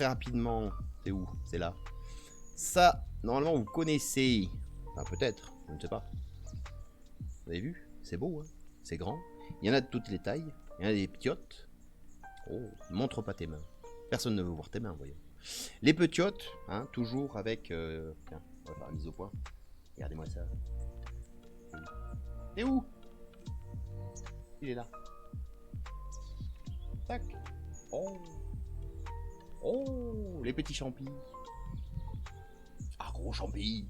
très rapidement. C'est où? C'est là. Ça, normalement, vous connaissez. Enfin, peut-être, je ne sais pas. Vous avez vu? C'est beau, hein, c'est grand. Il y en a de toutes les tailles. Il y en a des petiottes. Oh, montre pas tes mains. Personne ne veut voir tes mains, voyons. Les petiottes, hein, toujours avec... Tiens, on va faire la mise au point. Regardez-moi ça. Et où? Il est là. Tac. Oh. Oh, les petits champis. Ah, gros champis.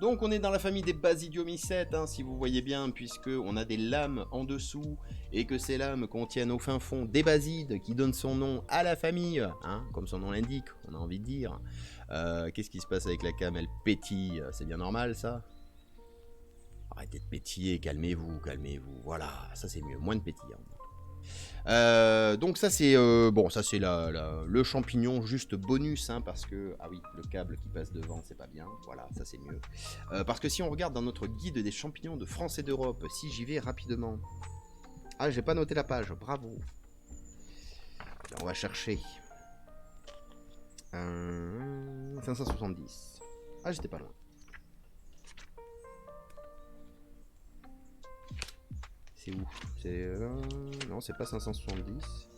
Donc on est dans la famille des basidiomycètes, hein, si vous voyez bien, puisque on a des lames en dessous et que ces lames contiennent au fin fond des basides qui donnent son nom à la famille, hein, comme son nom l'indique, on a envie de dire. Qu'est-ce qui se passe avec la cam? Elle pétille, c'est bien normal ça? Arrêtez de pétiller, calmez-vous, calmez-vous, voilà, ça c'est mieux, moins de pétillant. Donc ça c'est bon, ça c'est le champignon juste bonus, hein, parce que ah oui, le câble qui passe devant c'est pas bien, voilà, ça c'est mieux. Parce que si on regarde dans notre guide des champignons de France et d'Europe, si j'y vais rapidement, ah j'ai pas noté la page, bravo. Là, on va chercher 570. Ah j'étais pas loin. C'est où? C'est non, c'est pas 570.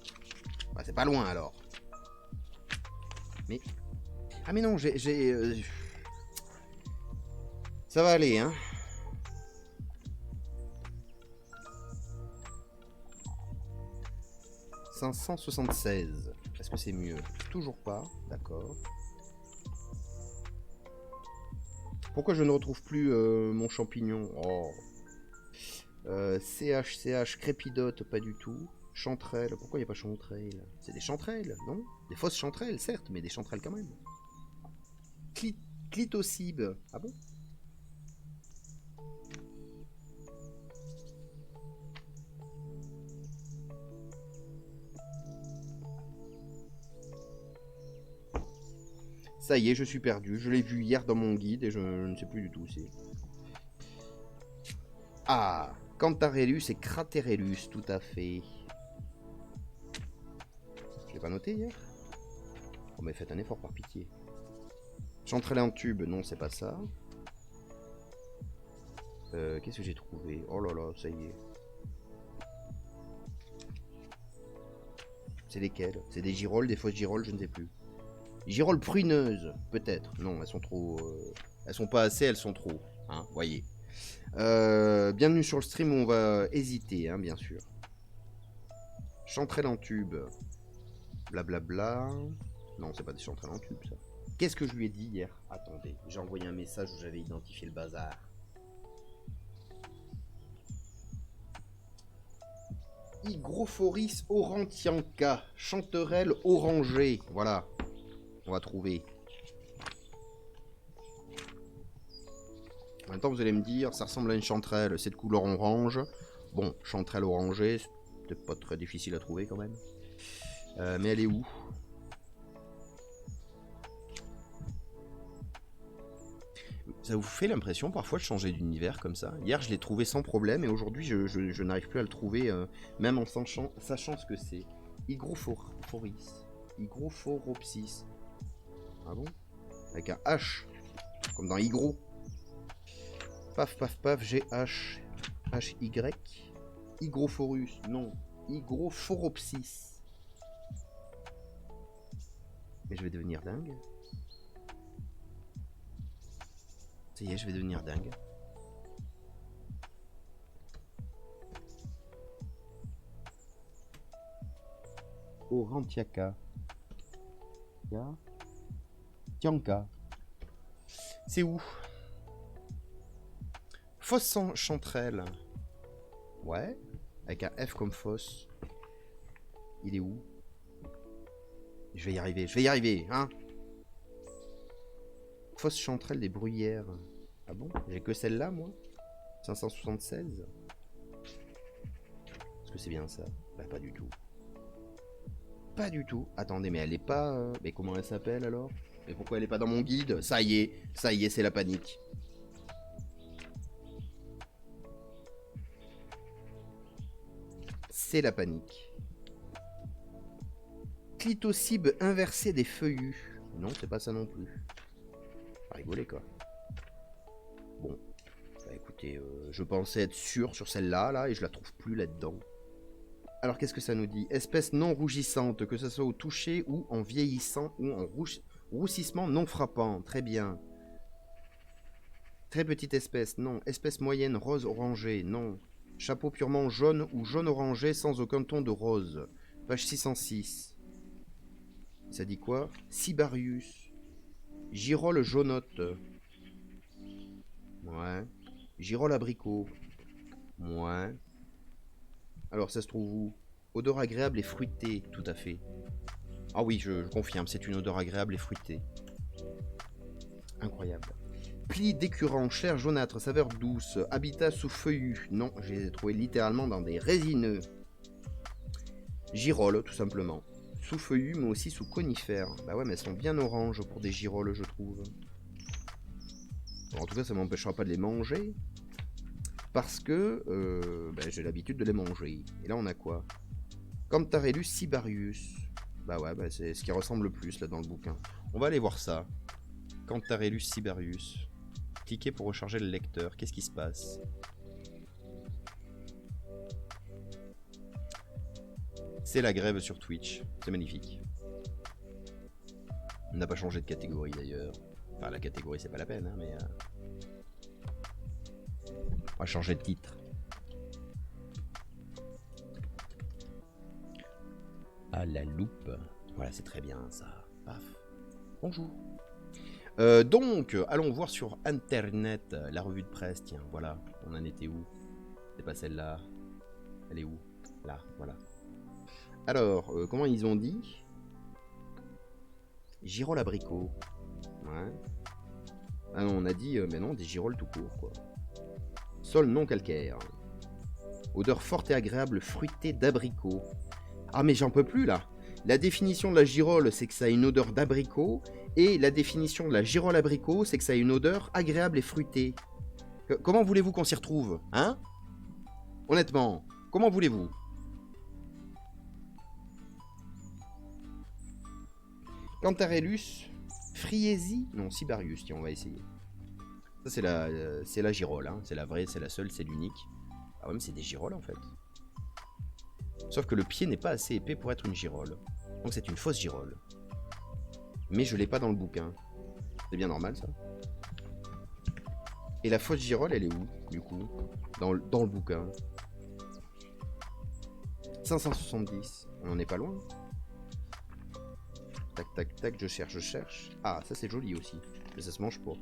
Bah, c'est pas loin alors. Mais ah mais non, ça va aller, hein. « 576. Est-ce que c'est mieux? Toujours pas, d'accord. Pourquoi je ne retrouve plus mon champignon? Oh. CH, crépidote, pas du tout. Chanterelle, pourquoi il n'y a pas chanterelle? C'est des chanterelles, non? Des fausses chanterelles, certes, mais des chanterelles quand même. Clitocybe, ah bon? Ça y est, je suis perdu. Je l'ai vu hier dans mon guide et je ne sais plus du tout. Ah, Cantarellus et Craterellus, tout à fait. Je l'ai pas noté hier? Oh mais faites un effort par pitié. Chanterelle en tube, non c'est pas ça. Qu'est-ce que j'ai trouvé? Oh là là, ça y est. C'est lesquelles? C'est des girolles, des fausses girolles, je ne sais plus. Girolles pruneuses, peut-être. Non, elles sont trop... Elles sont pas assez, elles sont trop. Hein, voyez. Bienvenue sur le stream où on va hésiter, hein, bien sûr. Chanterelle en tube. Blablabla. Non, c'est pas des chanterelles en tube, ça. Qu'est-ce que je lui ai dit hier? Attendez, j'ai envoyé un message où j'avais identifié le bazar. Hygrophoris aurantianca, chanterelle orangée. Voilà, on va trouver. En même temps, vous allez me dire, ça ressemble à une chanterelle, c'est de couleur orange. Bon, chanterelle orangée, c'est peut-être pas très difficile à trouver quand même. Mais elle est où? Ça vous fait l'impression parfois de changer d'univers comme ça? Hier, je l'ai trouvé sans problème et aujourd'hui, je n'arrive plus à le trouver, même en sachant ce que c'est. Hygrophoris. Hygrophoropsis. Ah bon? Avec un H, comme dans hygro. Paf, paf, paf, G-H. H-Y. Hygrophorus, non. Hygrophoropsis. Mais je vais devenir dingue. Ça y est, je vais devenir dingue. Aurantiaca. Tianca. C'est où? Fosse chanterelle. Ouais. Avec un F comme fosse. Il est où? Je vais y arriver, hein. Fosse chanterelle des bruyères. Ah bon? J'ai que celle-là, moi? 576? Est-ce que c'est bien ça? Bah, pas du tout. Pas du tout. Attendez, mais elle est pas... Mais comment elle s'appelle, alors? Mais pourquoi elle est pas dans mon guide? Ça y est, c'est la panique. C'est la panique. Clitocybe inversé des feuillus. Non, c'est pas ça non plus. Pas rigoler, quoi. Bon. Bah, écoutez, je pensais être sûr sur celle-là, là, et je la trouve plus là-dedans. Alors, qu'est-ce que ça nous dit? Espèce non rougissante, que ce soit au toucher ou en vieillissant ou en roussissement non frappant. Très bien. Très petite espèce, non. Espèce moyenne rose orangé, non. Chapeau purement jaune ou jaune orangé sans aucun ton de rose. Page 606. Ça dit quoi? Cibarius. Girole jaunotte. Ouais. Girole abricot. Ouais. Alors, ça se trouve où? Odeur agréable et fruitée, tout à fait. Ah oui, je confirme, c'est une odeur agréable et fruitée. Incroyable. Plis d'écurant, chair jaunâtre, saveur douce, habitat sous feuillus. Non, je les ai trouvés littéralement dans des résineux. Girolles, tout simplement. Sous feuillus, mais aussi sous conifères. Bah ouais, mais elles sont bien oranges pour des girolles, je trouve. Bon, en tout cas, ça m'empêchera pas de les manger. Parce que j'ai l'habitude de les manger. Et là, on a quoi? Cantarellus cibarius. Bah ouais, bah c'est ce qui ressemble le plus là dans le bouquin. On va aller voir ça. Cantarellus cibarius. Cliquez pour recharger le lecteur. Qu'est-ce qui se passe? C'est la grève sur Twitch. C'est magnifique. On n'a pas changé de catégorie d'ailleurs. Enfin, la catégorie, c'est pas la peine, hein, mais... On va changer de titre. À la loupe. Voilà, c'est très bien ça. Paf. Bonjour. Donc, allons voir sur Internet la revue de presse. Tiens, voilà. On en était où? C'est pas celle-là. Elle est où? Là, voilà. Alors, comment ils ont dit? Girolles abricot. Ouais. Ah non, on a dit, mais non, des girolles tout court, quoi. Sol non calcaire. Odeur forte et agréable, fruitée d'abricot. Ah, mais j'en peux plus, là. La définition de la girole, c'est que ça a une odeur d'abricot. Et la définition de la girole abricot, c'est que ça a une odeur agréable et fruitée. Comment voulez-vous qu'on s'y retrouve? Hein? Honnêtement, comment voulez-vous? Cantarellus friesi? Non, Cibarius, tiens, on va essayer. Ça, c'est la girole, hein. C'est la vraie, c'est la seule, c'est l'unique. Ah ouais, mais c'est des girolles, en fait. Sauf que le pied n'est pas assez épais pour être une girole. Donc c'est une fausse girole. Mais je l'ai pas dans le bouquin. C'est bien normal, ça. Et la fausse girole, elle est où, du coup? Dans le bouquin. 570. On en est pas loin. Tac, tac, tac, je cherche. Ah, ça c'est joli aussi. Mais ça se mange pas.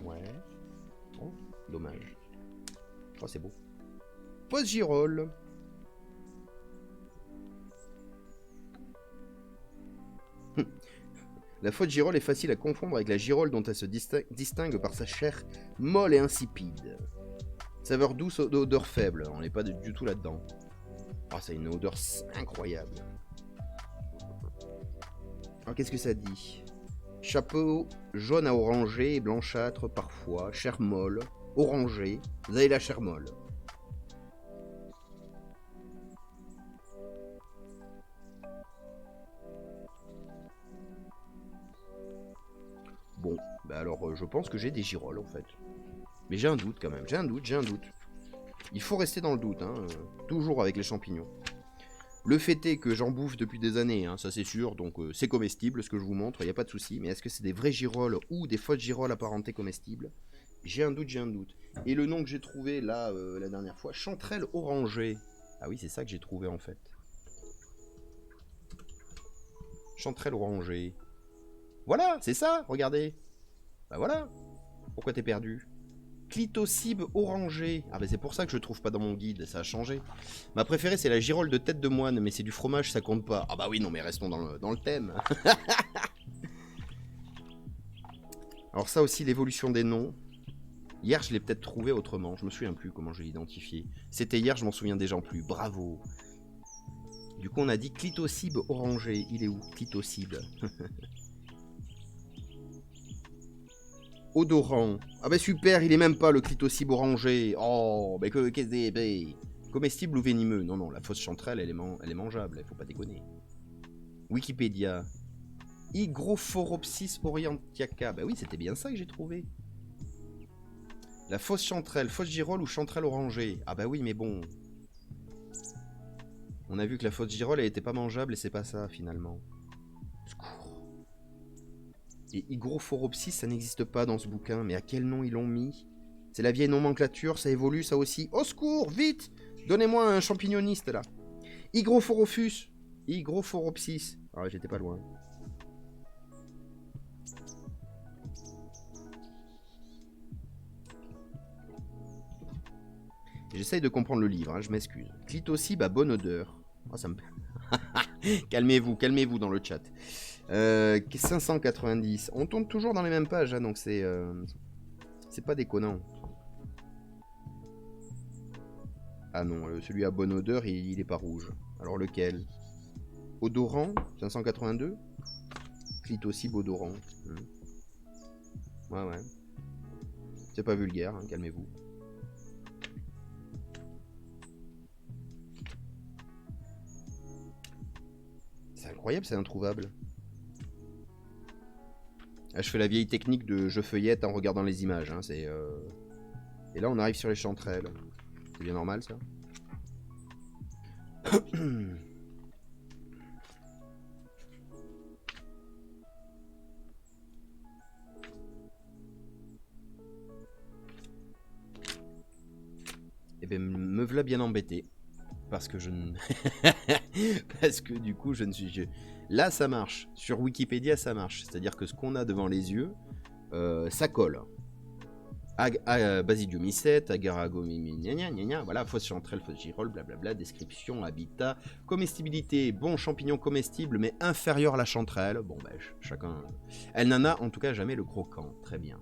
Ouais. Oh, dommage. Oh, c'est beau. Fausse girole. La fausse girole est facile à confondre avec la girole dont elle se distingue par sa chair molle et insipide. Saveur douce, odeur faible. On n'est pas du tout là-dedans. Oh, ça a une odeur incroyable. Alors, qu'est-ce que ça dit? Chapeau jaune à orangé et blanchâtre parfois. Chair molle, orangé. Vous avez la chair molle. Bon, bah alors je pense que j'ai des girolles en fait. Mais j'ai un doute quand même, j'ai un doute. Il faut rester dans le doute, hein, toujours avec les champignons. Le fait est que j'en bouffe depuis des années, hein, ça c'est sûr, donc c'est comestible ce que je vous montre, il n'y a pas de souci. Mais est-ce que c'est des vraies girolles ou des fausses girolles apparentées comestibles? J'ai un doute. Et le nom que j'ai trouvé là, la dernière fois, chanterelle orangée. Ah oui, c'est ça que j'ai trouvé en fait. Chanterelle orangée. Voilà, c'est ça, regardez. Bah voilà. Pourquoi t'es perdu? Clitocybe orangé. Ah bah c'est pour ça que je le trouve pas dans mon guide, ça a changé. Ma préférée c'est la girole de tête de moine, mais c'est du fromage, ça compte pas. Ah bah oui, non mais restons dans le thème. Alors ça aussi, l'évolution des noms. Hier je l'ai peut-être trouvé autrement, je me souviens plus comment je l'ai identifié. C'était hier, je m'en souviens déjà plus, bravo. Du coup on a dit clitocybe orangé, il est où clitocybe? Odorant. Ah bah super, il est même pas le clitocybe orangé. Oh, mais qu'est-ce que c'est? Comestible ou venimeux? Non, non, la fausse chanterelle, elle est mangeable, il faut pas déconner. Wikipédia. Hygrophoropsis orientiaca. Bah oui, c'était bien ça que j'ai trouvé. La fausse chanterelle, fausse girole ou chanterelle orangée? Ah bah oui, mais bon. On a vu que la fausse girole, elle était pas mangeable et c'est pas ça, finalement. Secours. Et Hygrophoropsis, ça n'existe pas dans ce bouquin, mais à quel nom ils l'ont mis? C'est la vieille nomenclature, ça évolue, ça aussi. Au secours, vite! Donnez-moi un champignoniste, là. Hygrophorophus. Hygrophoropsis. Ah, j'étais pas loin. J'essaye de comprendre le livre, hein, je m'excuse. Clitocybe à bonne odeur. Oh, ça me... calmez-vous, calmez-vous dans le chat. 590. On tourne toujours dans les mêmes pages, hein, donc c'est pas déconnant. Ah non, celui à bonne odeur, il est pas rouge. Alors lequel? Odorant, 582. Clitocybe odorant. Ouais, ouais. C'est pas vulgaire, hein, calmez-vous. C'est incroyable, c'est introuvable. Ah, je fais la vieille technique de je feuillette en regardant les images. Hein, et là, on arrive sur les chanterelles. C'est bien normal, ça. Eh ben, me voilà bien embêté. Parce que je ne... parce que du coup, je ne suis... Là, ça marche. Sur Wikipédia, ça marche. C'est-à-dire que ce qu'on a devant les yeux, ça colle. Basidium mycète, agaragomimi, voilà, fausse chanterelle, fausse girole, blablabla, description, habitat, comestibilité, bon, champignon comestible, mais inférieur à la chanterelle. Bon, ben, chacun... Elle n'en a en tout cas jamais le croquant. Très bien.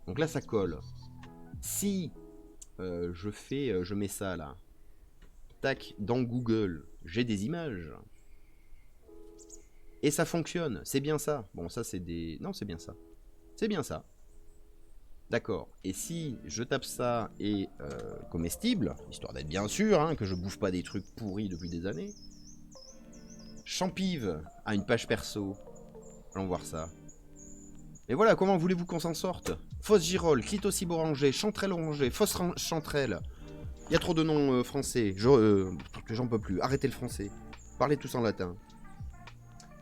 Donc là, ça colle. Si je mets ça là, tac, dans Google, j'ai des images. Et ça fonctionne, c'est bien ça. Bon, ça c'est des... Non, c'est bien ça. C'est bien ça. D'accord. Et si je tape ça et comestible, histoire d'être bien sûr, hein, que je bouffe pas des trucs pourris depuis des années. Champive à une page perso. Allons voir ça. Et voilà, comment voulez-vous qu'on s'en sorte? Fausse girole, clitocybe orangé, chanterelle orangée, fausse chanterelle. Il y a trop de noms français. J'en peux plus. Arrêtez le français. Parlez tous en latin.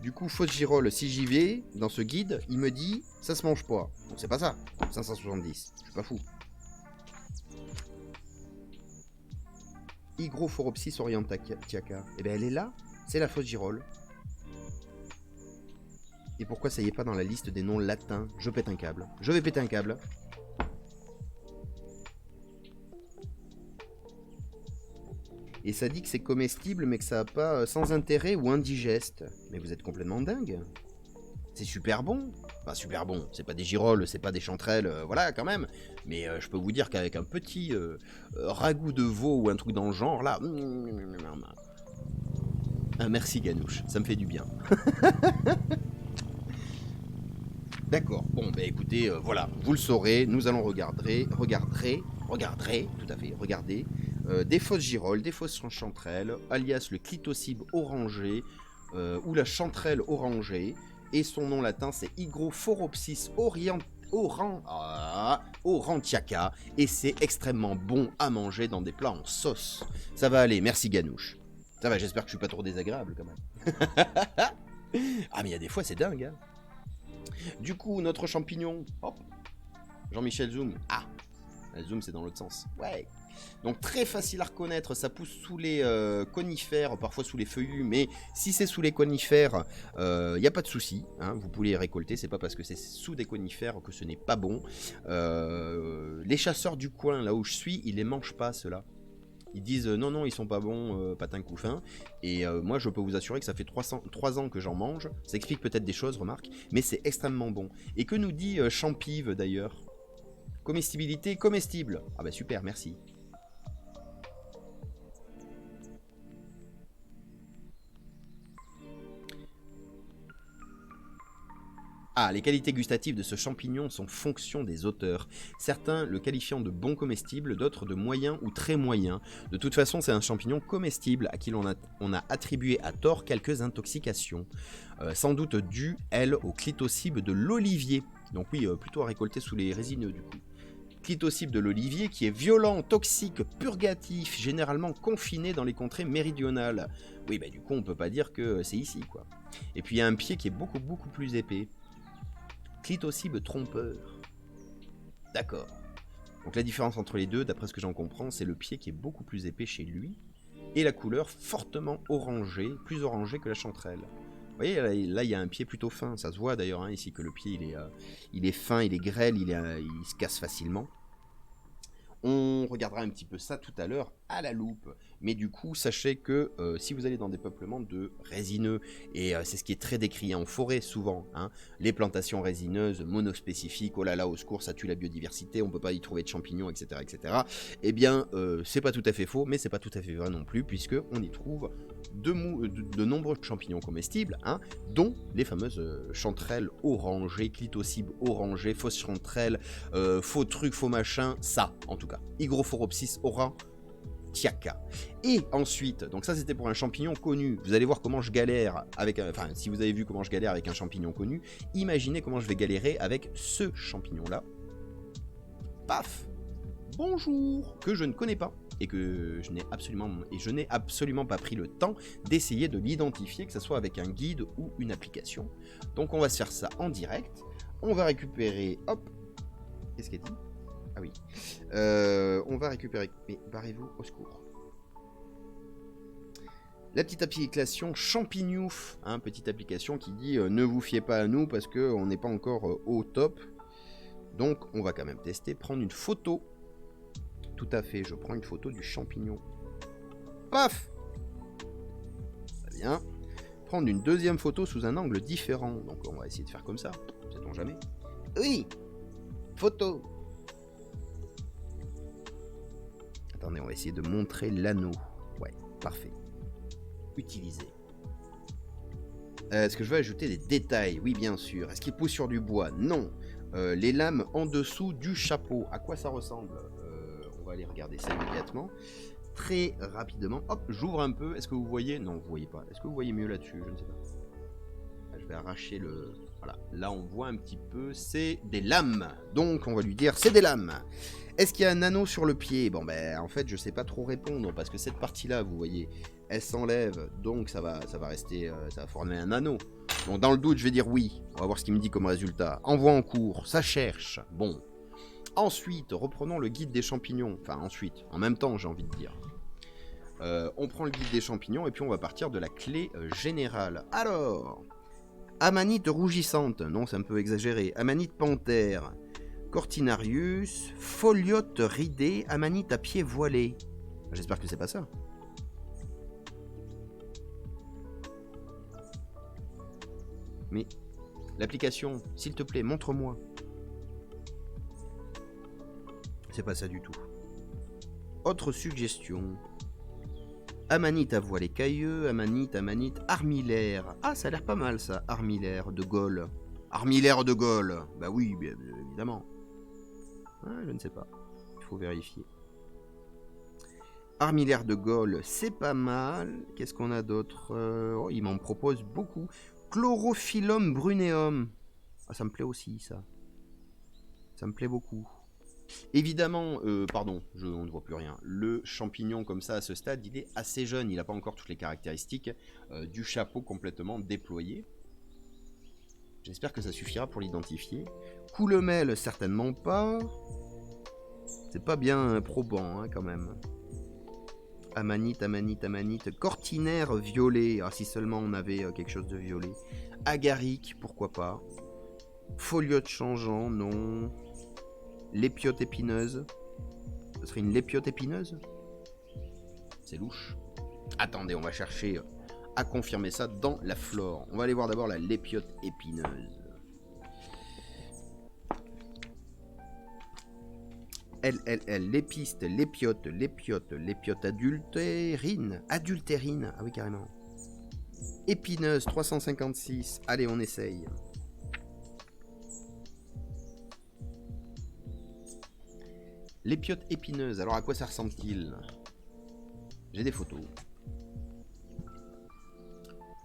Du coup, fausse girole, si j'y vais, dans ce guide, il me dit, ça se mange pas. Donc c'est pas ça. 570. Je suis pas fou. Hygrophoropsis orientiaca. Eh ben elle est là. C'est la fausse girole. Et pourquoi ça y est pas dans la liste des noms latins? Je pète un câble. Je vais péter un câble. Et ça dit que c'est comestible, mais que ça n'a pas sans intérêt ou indigeste. Mais vous êtes complètement dingue. C'est super bon. Enfin, super bon. C'est pas des girolles, c'est pas des chanterelles, voilà, quand même. Mais je peux vous dire qu'avec un petit ragoût de veau ou un truc dans le genre, là... Ah, merci Ganouche, ça me fait du bien. D'accord, bon, bah écoutez, voilà, vous le saurez, nous allons regarder, tout à fait, regardez, des fausses girolles, des fausses chanterelles, alias le clitocybe orangé, ou la chanterelle orangée, et son nom latin c'est Hygrophoropsis aurantiaca, et c'est extrêmement bon à manger dans des plats en sauce. Ça va aller, merci Ganouche. Ça va, j'espère que je suis pas trop désagréable quand même. Ah mais il y a des fois c'est dingue, hein. Du coup, notre champignon, hop, Jean-Michel Zoom, ah, Zoom c'est dans l'autre sens, ouais. Donc très facile à reconnaître, ça pousse sous les conifères, parfois sous les feuillus, mais si c'est sous les conifères, il n'y a pas de souci, hein, vous pouvez les récolter, c'est pas parce que c'est sous des conifères que ce n'est pas bon. Les chasseurs du coin, là où je suis, ils les mangent pas ceux-là. Ils disent non, non, ils sont pas bons, patin couffin. Et moi, je peux vous assurer que ça fait 3 ans que j'en mange. Ça explique peut-être des choses, remarque, mais c'est extrêmement bon. Et que nous dit Champive d'ailleurs? Comestibilité, comestible. Ah bah super, merci. Ah, les qualités gustatives de ce champignon sont fonction des auteurs. Certains le qualifiant de bon comestible, d'autres de moyen ou très moyen. De toute façon, c'est un champignon comestible à qui on a attribué à tort quelques intoxications. Sans doute dû, elles, au clitocybe de l'olivier. Donc oui, plutôt à récolter sous les résineux du coup. Clitocybe de l'olivier qui est violent, toxique, purgatif, généralement confiné dans les contrées méridionales. Oui, bah du coup, on peut pas dire que c'est ici, quoi. Et puis il y a un pied qui est beaucoup plus épais. Clitocybe trompeur. D'accord. Donc la différence entre les deux, d'après ce que j'en comprends, c'est le pied qui est beaucoup plus épais chez lui et la couleur fortement orangée, plus orangée que la chanterelle. Vous voyez, là il y a un pied plutôt fin. Ça se voit d'ailleurs hein, ici que le pied il est fin, il est grêle, il se casse facilement. On regardera un petit peu ça tout à l'heure à la loupe. Mais du coup, sachez que si vous allez dans des peuplements de résineux, et c'est ce qui est très décrit en forêt souvent, hein, les plantations résineuses monospécifiques, oh là là, au secours, ça tue la biodiversité, on peut pas y trouver de champignons, etc. etc. Eh bien, c'est pas tout à fait faux, mais c'est pas tout à fait vrai non plus, puisqu'on y trouve de nombreux champignons comestibles, hein, dont les fameuses chanterelles orangées, clitocybe orangé, fausses chanterelles, faux trucs, faux machins, ça en tout cas. Hygrophorhopsis aurantiaca. Et ensuite, donc ça c'était pour un champignon connu. Vous allez voir comment je galère avec, enfin si vous avez vu comment je galère avec un champignon connu, imaginez comment je vais galérer avec ce champignon-là. Paf! Bonjour! Que je ne connais pas. Et que je n'ai absolument pas pris le temps d'essayer de l'identifier, que ce soit avec un guide ou une application. Donc on va se faire ça en direct. On va récupérer, hop, qu'est-ce qu'elle dit? Ah oui, on va récupérer, mais barrez-vous au secours. La petite application Champignouf, hein, petite application qui dit ne vous fiez pas à nous parce qu'on n'est pas encore au top. Donc on va quand même tester, prendre une photo. Tout à fait, je prends une photo du champignon. Paf! Très bien. Prendre une deuxième photo sous un angle différent. Donc on va essayer de faire comme ça. Sait-on jamais? Oui! Photo! Attendez, on va essayer de montrer l'anneau. Ouais, parfait. Utiliser. Est-ce que je vais ajouter des détails? Oui, bien sûr. Est-ce qu'il pousse sur du bois? Non. Les lames en dessous du chapeau. À quoi ça ressemble? On va aller regarder ça immédiatement. Très rapidement. Hop, j'ouvre un peu. Est-ce que vous voyez? Non, vous voyez pas. Est-ce que vous voyez mieux là-dessus? Je ne sais pas. Je vais arracher le... Voilà. Là, on voit un petit peu. C'est des lames. Donc, on va lui dire c'est des lames. Est-ce qu'il y a un anneau sur le pied? Bon, ben, en fait, je sais pas trop répondre parce que cette partie-là, vous voyez, elle s'enlève. Donc, ça va rester... ça va former un anneau. Donc, dans le doute, je vais dire oui. On va voir ce qu'il me dit comme résultat. Envoi en cours. Ça cherche. Bon. Ensuite, reprenons le guide des champignons. Enfin, ensuite, en même temps, j'ai envie de dire. On prend le guide des champignons et puis on va partir de la clé générale. Alors, amanite rougissante. Non, c'est un peu exagéré. Amanite panthère. Cortinarius. Foliote ridée. Amanite à pied voilé. J'espère que c'est pas ça. Mais, l'application, s'il te plaît, montre-moi. C'est pas ça du tout. Autre suggestion. Amanite à voile écailleux, amanite, armillaire. Ah, ça a l'air pas mal ça, armillaire de Gaulle. Armillaire de Gaulle. Bah oui, bien évidemment. Ah, je ne sais pas. Il faut vérifier. Armillaire de Gaulle, c'est pas mal. Qu'est-ce qu'on a d'autre? Oh, il m'en propose beaucoup. Chlorophyllum bruneum. Ah, ça me plaît aussi, ça. Ça me plaît beaucoup. Évidemment, pardon, on ne voit plus rien. Le champignon comme ça à ce stade, il est assez jeune. Il n'a pas encore toutes les caractéristiques du chapeau complètement déployé. J'espère que ça suffira pour l'identifier. Coulemelle, certainement pas. C'est pas bien probant hein, quand même. Amanite. Cortinaire violet. Ah, si seulement on avait quelque chose de violet. Agaric, pourquoi pas. Foliote changeant, non. Lépiote épineuse. Ce serait une lépiote épineuse? C'est louche. Attendez, on va chercher à confirmer ça dans la flore. On va aller voir d'abord la lépiote épineuse. Lépiste, lépiote adultérine. Adultérine, ah oui carrément. Épineuse 356, allez on essaye. L'épiote épineuse. Alors à quoi ça ressemble-t-il? J'ai des photos.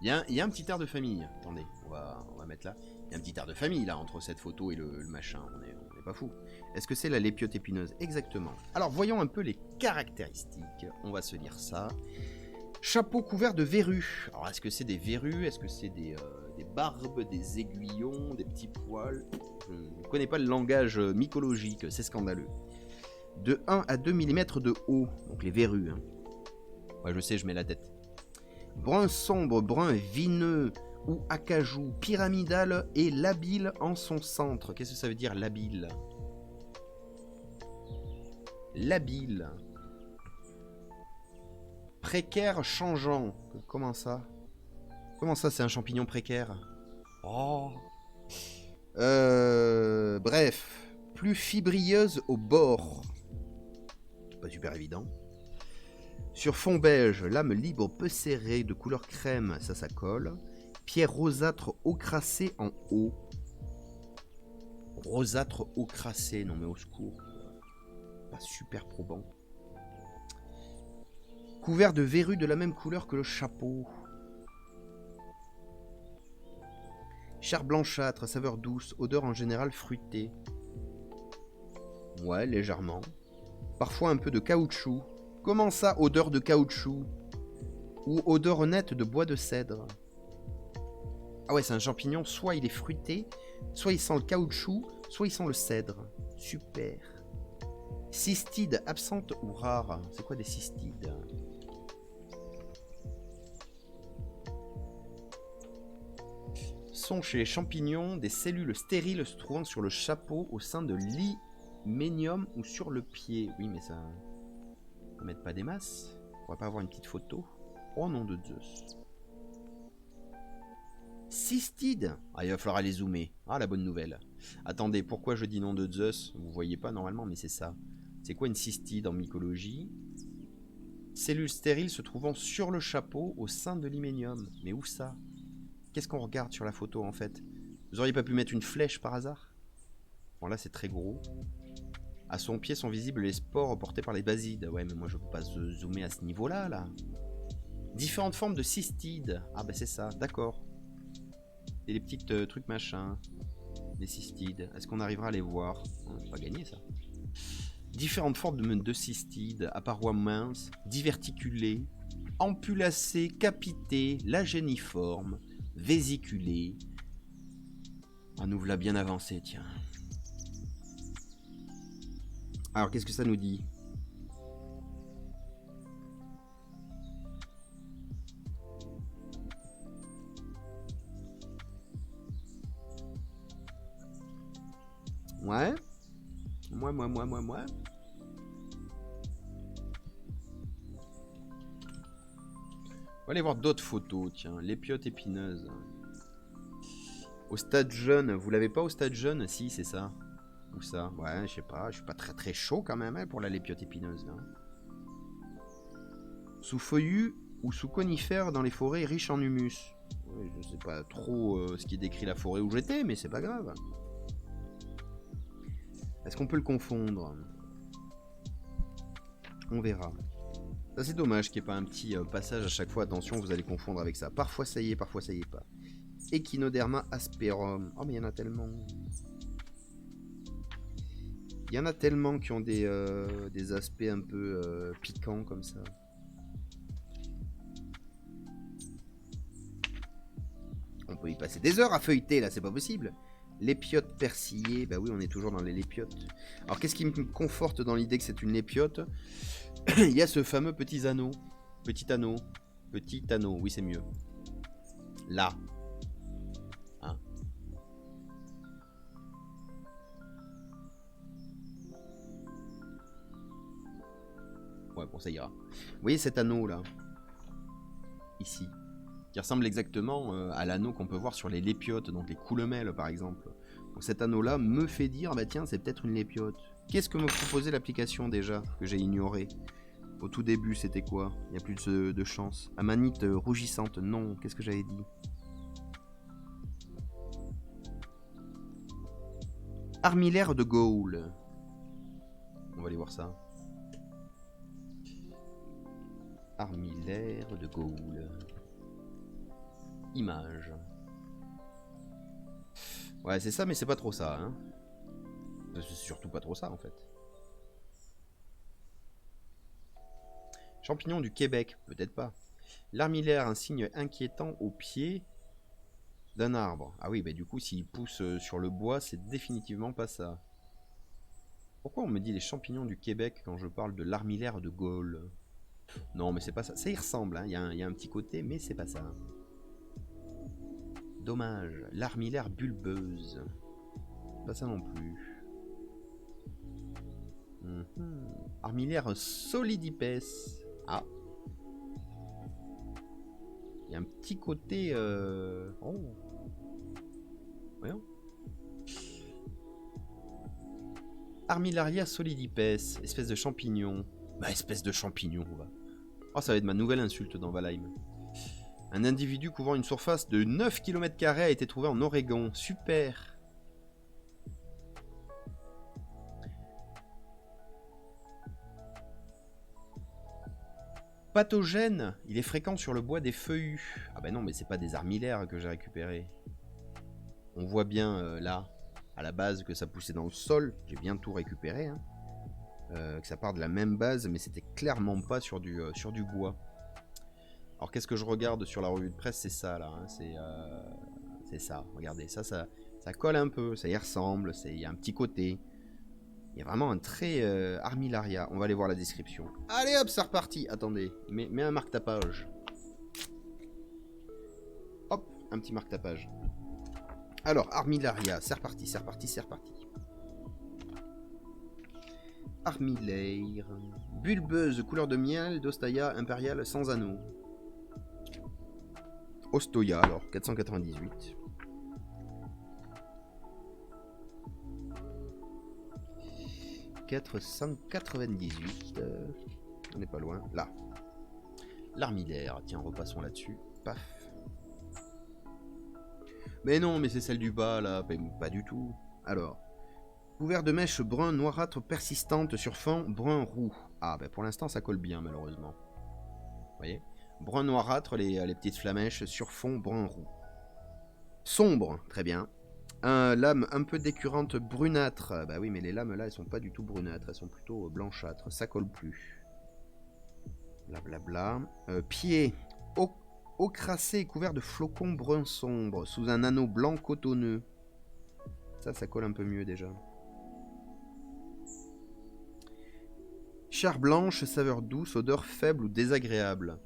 Il y a un petit air de famille. Attendez, on va mettre là. Il y a un petit air de famille là entre cette photo et le machin. On est pas fou. Est-ce que c'est la lépiote épineuse? Exactement. Alors voyons un peu les caractéristiques. On va se lire ça. Chapeau couvert de verrues. Alors est-ce que c'est des verrues? Est-ce que c'est des barbes, des aiguillons, des petits poils? Je ne connais pas le langage mycologique, c'est scandaleux. De 1 à 2 mm de haut, donc les verrues. Hein. Ouais, je sais, je mets la tête. Brun sombre, brun vineux ou acajou, pyramidal et labile en son centre. Qu'est-ce que ça veut dire labile? Labile. Précaire changeant. Comment ça? Comment ça, c'est un champignon précaire? Oh. Bref. Plus fibrilleuse au bord. Pas super évident. Sur fond beige, lame libre peu serrée de couleur crème, ça colle. Pierre rosâtre ocracée en haut. Rosâtre ocracé, non mais au secours. Pas super probant. Couvert de verrues de la même couleur que le chapeau. Chair blanchâtre, saveur douce, odeur en général fruitée. Ouais, légèrement. Parfois un peu de caoutchouc. Comment ça, odeur de caoutchouc? Ou odeur nette de bois de cèdre? Ah ouais, c'est un champignon, soit il est fruité, soit il sent le caoutchouc, soit il sent le cèdre. Super. Cystide, absente ou rare? C'est quoi des cystides? Sont chez les champignons des cellules stériles se trouvant sur le chapeau au sein de l'hyménium ou sur le pied. Oui, mais ça... On va mettre pas des masses. On va pas avoir une petite photo. Oh nom de Zeus. Cystide. Ah, il va falloir aller zoomer. Ah, la bonne nouvelle. Attendez, pourquoi je dis nom de Zeus? Vous voyez pas normalement, mais c'est ça. C'est quoi une cystide en mycologie? Cellules stériles se trouvant sur le chapeau au sein de l'hyménium. Mais où ça? Qu'est-ce qu'on regarde sur la photo en fait? Vous auriez pas pu mettre une flèche par hasard? Bon là c'est très gros. À son pied sont visibles les spores portés par les basides. Ouais mais moi je peux pas zoomer à ce niveau-là là. Différentes formes de cystides. Ah bah c'est ça, d'accord. Et les petits trucs machin. Les cystides. Est-ce qu'on arrivera à les voir? On n'a pas gagné ça. Différentes formes de cystides, à parois minces, diverticulées, ampulacées, capitées, lagéniformes, vésiculées. On nous l'a bien avancé, tiens. Alors, qu'est-ce que ça nous dit? Ouais. Moi. On va aller voir d'autres photos, tiens. L'épiote épineuse. Au stade jeune. Vous l'avez pas au stade jeune? Si, c'est ça. Où ça? Ouais, je sais pas. Je suis pas très chaud quand même hein, pour la lépiote épineuse. Là. Sous feuillus ou sous conifères dans les forêts riches en humus. Ouais, je sais pas trop ce qui décrit la forêt où j'étais, mais c'est pas grave. Est-ce qu'on peut le confondre? On verra. Ça c'est dommage qu'il n'y ait pas un petit passage à chaque fois. Attention, vous allez confondre avec ça. Parfois ça y est, parfois ça y est pas. Echinoderma asperum. Oh mais il y en a tellement. Il y en a tellement qui ont des aspects un peu piquants comme ça. On peut y passer des heures à feuilleter là, c'est pas possible. Lépiote persillée, bah oui, on est toujours dans les lépiotes. Alors qu'est-ce qui me conforte dans l'idée que c'est une lépiote? Il y a ce fameux petit anneau. Petit anneau. Petit anneau, oui c'est mieux. Là. Hein. Ouais, bon ça ira. Vous voyez cet anneau là? Ici. Qui ressemble exactement à l'anneau qu'on peut voir sur les lépiotes, donc les coulemelles par exemple. Donc cet anneau-là me fait dire, bah tiens, c'est peut-être une lépiote. Qu'est-ce que me proposait l'application déjà, que j'ai ignoré? Au tout début, c'était quoi? Il n'y a plus de chance. Amanite rougissante, non, qu'est-ce que j'avais dit? Armillaire de Gaulle. On va aller voir ça. Armillaire de Gaulle. Image. Ouais, c'est ça, mais c'est pas trop ça. Hein. C'est surtout pas trop ça, en fait. Champignon du Québec, peut-être pas. L'armillaire, un signe inquiétant au pied d'un arbre. Ah oui, bah du coup, s'il pousse sur le bois, c'est définitivement pas ça. Pourquoi on me dit les champignons du Québec quand je parle de l'armillaire de Gaulle? Non, mais c'est pas ça. Ça y ressemble, hein. Il y a un petit côté, mais c'est pas ça. Dommage. L'armillaire bulbeuse. Pas ça non plus. Armillaire solidipes. Ah. Il y a un petit côté... Oh. Voyons. Armillaria solidipes. Espèce de champignon. Bah, espèce de champignon, on va. Oh, ça va être ma nouvelle insulte dans Valheim. Un individu couvrant une surface de 9 km² a été trouvé en Oregon. Super. Pathogène. Il est fréquent sur le bois des feuillus. Ah bah non, mais c'est pas des armillaires que j'ai récupérés. On voit bien là, à la base, que ça poussait dans le sol. J'ai bien tout récupéré. Hein. Que ça part de la même base, mais c'était clairement pas sur du bois. Alors qu'est-ce que je regarde sur la revue de presse? C'est ça là, hein. C'est ça, regardez, ça colle un peu, ça y ressemble, il y a un petit côté. Il y a vraiment un trait armillaria. On va aller voir la description. Allez hop, c'est reparti. Attendez, mets un marque-tapage. Hop, un petit marque-tapage. Alors, armillaria, c'est reparti, c'est reparti, c'est reparti. Armillaire, bulbeuse, couleur de miel, d'Ostaia impériale sans anneau. Ostoya, alors, 498. On n'est pas loin. Là. L'armillaire. Tiens, repassons là-dessus. Paf. Mais non, mais c'est celle du bas, là. Pas du tout. Alors. Couvert de mèches brun noirâtre persistantes sur fond brun roux. Ah, ben pour l'instant, ça colle bien, malheureusement. Vous voyez? Brun noirâtre, les petites flamèches sur fond brun roux. Sombre, très bien. Un lame un peu décurrente brunâtre. Bah oui, mais les lames là, elles sont pas du tout brunâtres, elles sont plutôt blanchâtres. Ça colle plus. Blablabla. Pied ocracé, couvert de flocons brun sombre, sous un anneau blanc cotonneux. Ça colle un peu mieux déjà. Chair blanche, saveur douce, odeur faible ou désagréable.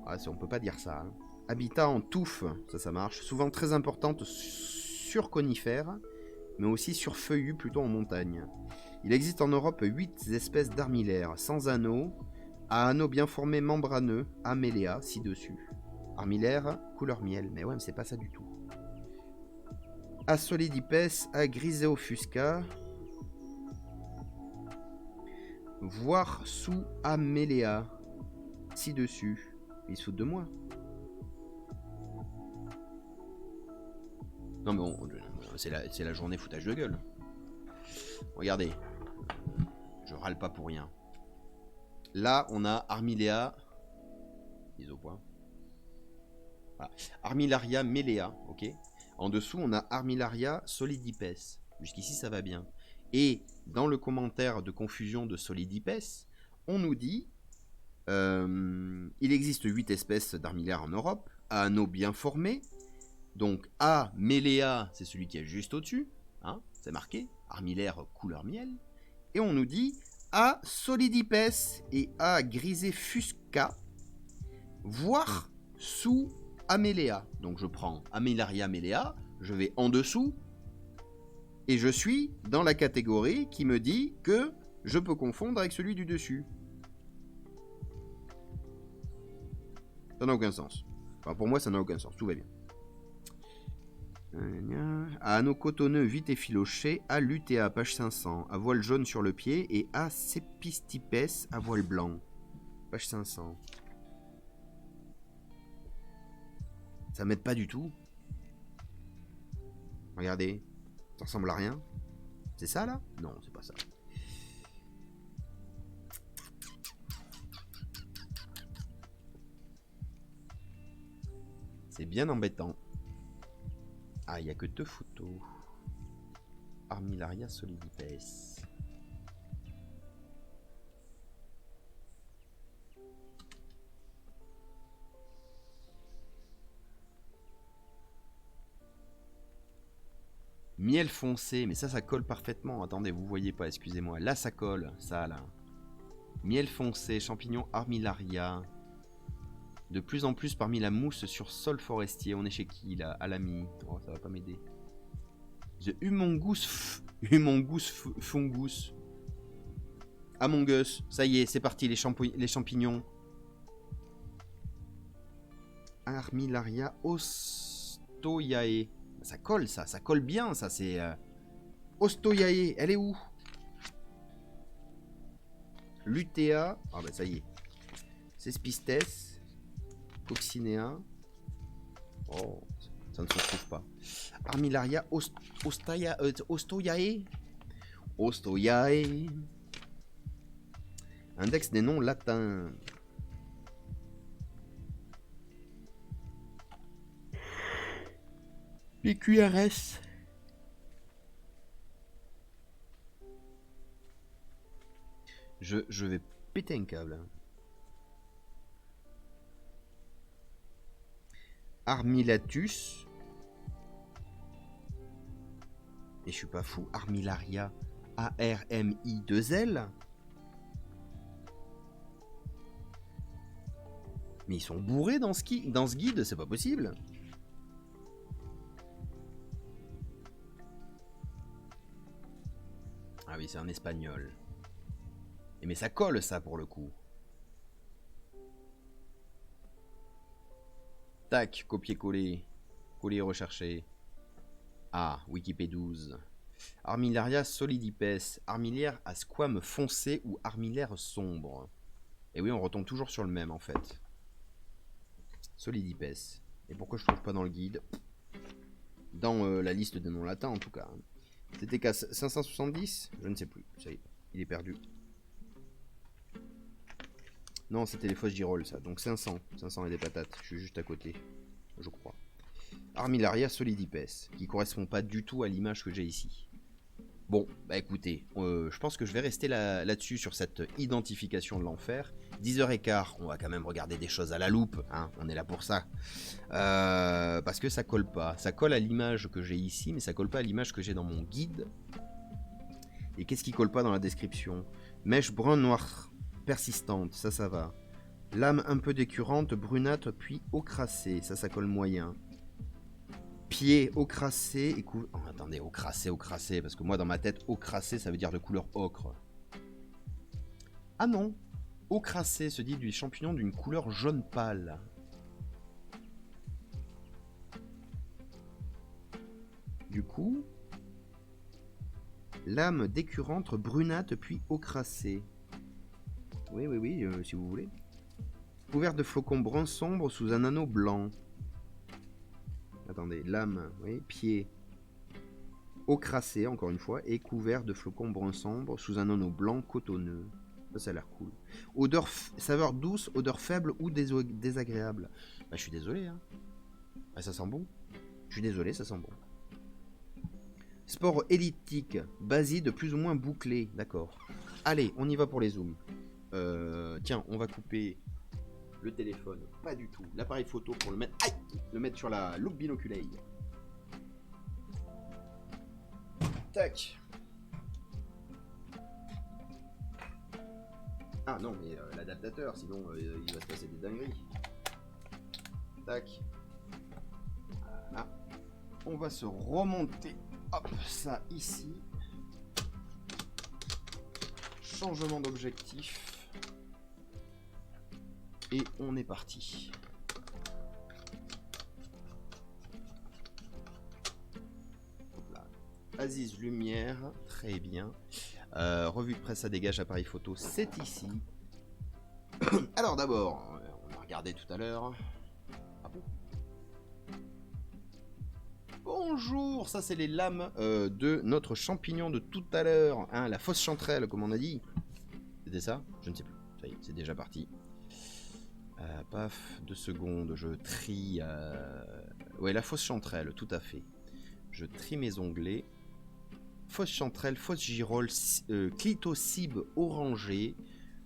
Ah, on peut pas dire ça. Hein. Habitat en touffe, ça marche. Souvent très importante sur conifères, mais aussi sur feuillus plutôt en montagne. Il existe en Europe 8 espèces d'armillaires, sans anneaux, à anneaux bien formés membraneux, améléa, ci-dessus. Armillaire, couleur miel, mais ouais, mais c'est pas ça du tout. Asolidipes, a griseofusca, voire sous améléa, ci-dessus. Ils se foutent de moi. Non mais bon, c'est la journée foutage de gueule. Regardez, je râle pas pour rien. Là, on a Armillaria, mise au point. Voilà. Armillaria melea, ok. En dessous, on a Armillaria solidipes. Jusqu'ici, ça va bien. Et dans le commentaire de confusion de solidipes, on nous dit il existe 8 espèces d'armillaires en Europe, à anneaux bien formés. Donc A melea, c'est celui qui est juste au-dessus, hein, c'est marqué, armillaire couleur miel. Et on nous dit A solidipes et A grisefusca, voire sous Améléa. Donc je prends Armillaria melea, je vais en dessous, et je suis dans la catégorie qui me dit que je peux confondre avec celui du dessus. Ça n'a aucun sens. Enfin, pour moi, ça n'a aucun sens. Tout va bien. À anneau cotonneux vite effiloché, à lutea, page 500, à voile jaune sur le pied, et à sepistipes, à voile blanc, page 500. Ça m'aide pas du tout. Regardez, ça ressemble à rien. C'est ça là? Non, c'est pas ça. C'est bien embêtant. Ah, il n'y a que 2 photos. Armillaria solidipes. Miel foncé, mais ça colle parfaitement. Attendez, vous voyez pas, excusez-moi. Là, ça colle, ça, là. Miel foncé, champignon armillaria. De plus en plus parmi la mousse sur sol forestier. On est chez qui, là? Alami. Oh, ça va pas m'aider. The Humongus Fungus. Among Us. Ça y est, c'est parti, les champignons. Armillaria Ostoyae. Ça colle, ça colle bien, ça, c'est... Ostoyae, elle est où? Lutea. Ah bah ça y est. Cespistes. Coccinea. Oh, ça ne se trouve pas. Armillaria Ostoyae. Ostoyae. Index des noms latins. Les QRS. Je vais péter un câble. Armillatus. Et je suis pas fou. Armillaria. A-R-M-I-2-L. Mais ils sont bourrés dans ce guide, c'est pas possible. Ah oui, c'est un espagnol. Et mais ça colle, ça, pour le coup. Tac, copier-coller. Coller, rechercher. Ah, Wikipédia 12. Armillaria solidipes. Armillaire à squame foncé ou armillaire sombre. Et oui, on retombe toujours sur le même, en fait. Solidipes. Et pourquoi je trouve pas dans le guide? Dans la liste de noms latins, en tout cas. C'était qu'à 570? Je ne sais plus. Ça y est, il est perdu. Non, c'était les fausses girolles, ça. Donc 500. 500 et des patates. Je suis juste à côté, je crois. Armillaria solidipes, qui correspond pas du tout à l'image que j'ai ici. Bon, bah écoutez, je pense que je vais rester là-dessus sur cette identification de l'enfer. 10h15, on va quand même regarder des choses à la loupe, hein, on est là pour ça. Parce que ça colle pas. Ça colle à l'image que j'ai ici, mais ça colle pas à l'image que j'ai dans mon guide. Et qu'est-ce qui colle pas dans la description? Mèche brun noir persistante, ça va. Lame un peu décurrente, brunâtre, puis ocracée, ça colle moyen. Pied ocracé et oh, attendez, ocracé, parce que moi dans ma tête, ocracé ça veut dire de couleur ocre. Ah non, ocracé se dit du champignon d'une couleur jaune pâle. Du coup, lame décurrente, brunâtre, puis ocracée. Oui, si vous voulez. Couvert de flocons brun sombre sous un anneau blanc. Attendez, lame, oui, pied ocracé, encore une fois, et couvert de flocons brun sombre sous un anneau blanc cotonneux. Ça a l'air cool. Odeur, saveur douce, odeur faible ou désagréable. Bah, je suis désolé, hein. Ah, ça sent bon. Je suis désolé, ça sent bon. Spore elliptique, baside plus ou moins bouclé, d'accord. Allez, on y va pour les zooms. Tiens, on va couper le téléphone, pas du tout. L'appareil photo pour le mettre, aïe, le mettre sur la loupe binoculaire. Tac. Ah non, mais l'adaptateur, sinon il va se passer des dingueries. Tac. Voilà. On va se remonter. Hop, ça ici. Changement d'objectif. Et on est parti. Là. Aziz Lumière, très bien. Revue de presse, ça dégage, appareil photo, c'est ici. Alors d'abord, on a regardé tout à l'heure. Ah bon? Bonjour, ça c'est les lames de notre champignon de tout à l'heure, hein, la fausse chanterelle comme on a dit. C'était ça? Je ne sais plus. Ça y est, c'est déjà parti. Paf, 2 secondes, je trie... Ouais, la fausse chanterelle, tout à fait. Je trie mes onglets. Fausse chanterelle, fausse girole, clitocib orangé,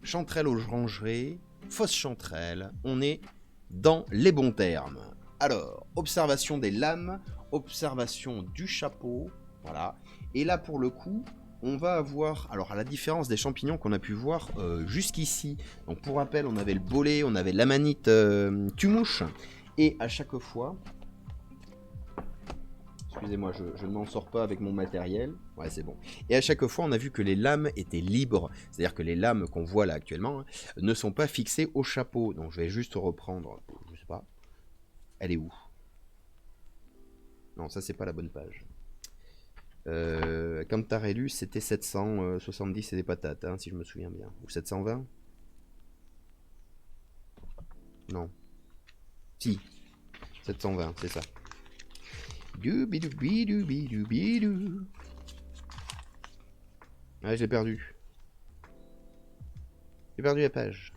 chanterelle orangée, fausse chanterelle. On est dans les bons termes. Alors, observation des lames, observation du chapeau, voilà. Et là, pour le coup, on va avoir, alors à la différence des champignons qu'on a pu voir jusqu'ici, donc pour rappel, on avait le bolet, on avait l'amanite tumouche, et à chaque fois, excusez-moi, je ne m'en sors pas avec mon matériel, ouais c'est bon, et à chaque fois on a vu que les lames étaient libres, c'est-à-dire que les lames qu'on voit là actuellement hein, ne sont pas fixées au chapeau, donc je vais juste reprendre, je sais pas, elle est où? Non, ça c'est pas la bonne page. Cantarellus, c'était 770 et des patates, hein, si je me souviens bien. Ou 720? Non. Si. 720, c'est ça. Ah, je l'ai perdu. J'ai perdu la page.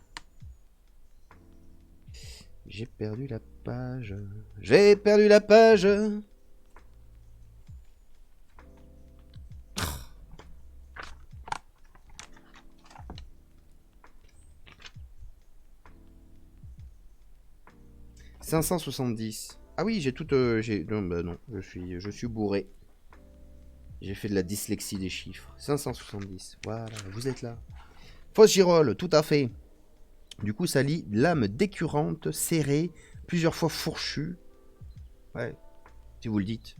J'ai perdu la page. J'ai perdu la page. 570. Ah oui, j'ai tout... Non, bah non, je suis bourré. J'ai fait de la dyslexie des chiffres. 570, voilà, vous êtes là. Fausse girole, tout à fait. Du coup, ça lit lame décurrente, serrée, plusieurs fois fourchue. Ouais, si vous le dites.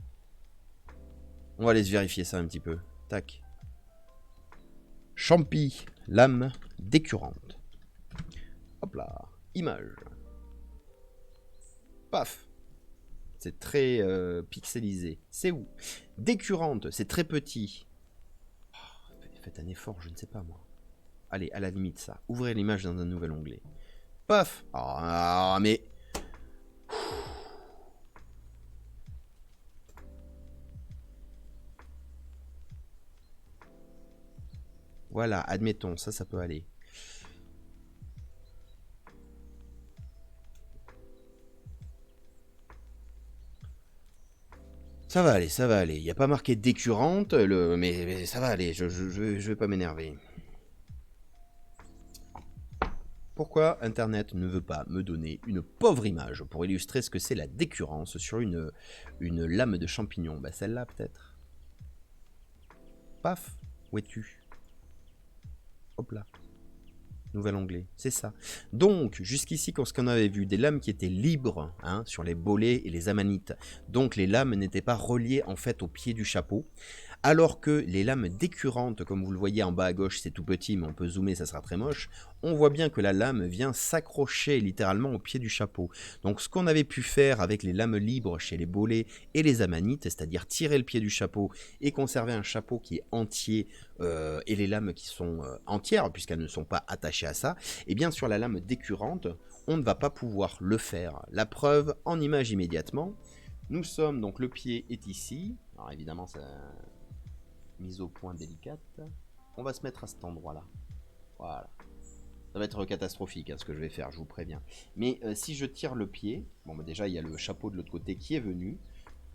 On va aller se vérifier ça un petit peu. Tac. Champi, lame décurrente. Hop là, image. Paf. C'est très pixelisé. C'est où? Décurrente, c'est très petit. Oh, faites un effort, je ne sais pas moi. Allez, à la limite ça. Ouvrez l'image dans un nouvel onglet. Paf. Ah, mais... Voilà, admettons, ça peut aller. Ça va aller, ça va aller. Il n'y a pas marqué décurrente, mais ça va aller, je vais pas m'énerver. Pourquoi Internet ne veut pas me donner une pauvre image pour illustrer ce que c'est la décurrence sur une lame de champignon? Bah celle-là peut-être. Paf, où es-tu? Hop là. Nouvel onglet, c'est ça. Donc, jusqu'ici, quand ce qu'on avait vu, des lames qui étaient libres hein, sur les bolets et les amanites. Donc, les lames n'étaient pas reliées en fait au pied du chapeau. Alors que les lames décurrentes, comme vous le voyez en bas à gauche, c'est tout petit, mais on peut zoomer, ça sera très moche. On voit bien que la lame vient s'accrocher littéralement au pied du chapeau. Donc, ce qu'on avait pu faire avec les lames libres chez les bolets et les amanites, c'est-à-dire tirer le pied du chapeau et conserver un chapeau qui est entier et les lames qui sont entières, puisqu'elles ne sont pas attachées à ça, et bien sur la lame décurrente, on ne va pas pouvoir le faire. La preuve en image immédiatement. Nous sommes donc, le pied est ici. Alors évidemment, ça mise au point délicate. On va se mettre à cet endroit-là. Voilà. Ça va être catastrophique hein, ce que je vais faire, je vous préviens. Mais si je tire le pied, bon bah déjà il y a le chapeau de l'autre côté qui est venu.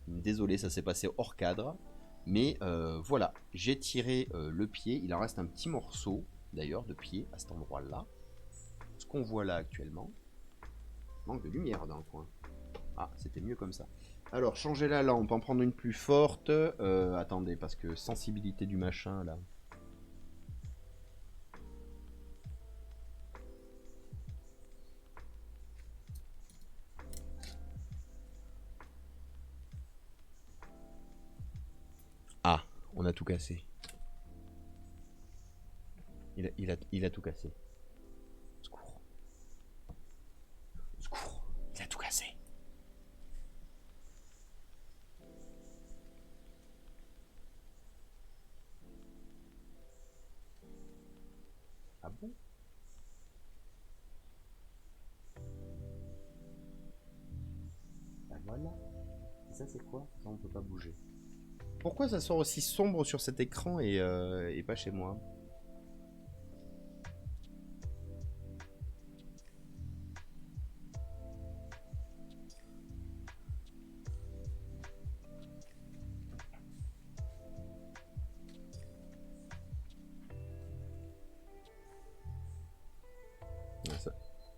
Désolé, ça s'est passé hors cadre. Mais voilà, j'ai tiré le pied. Il en reste un petit morceau, d'ailleurs, de pied à cet endroit-là. Ce qu'on voit là actuellement. Manque de lumière dans le coin. Ah, c'était mieux comme ça. Alors, changer la lampe, en prendre une plus forte. Attendez, parce que sensibilité du machin, là. Ah, on a tout cassé. Il a tout cassé. Secours. Secours. Il a tout cassé. Ah bon? Bah voilà. Et ça c'est quoi? Ça on peut pas bouger. Pourquoi ça sort aussi sombre sur cet écran et pas chez moi?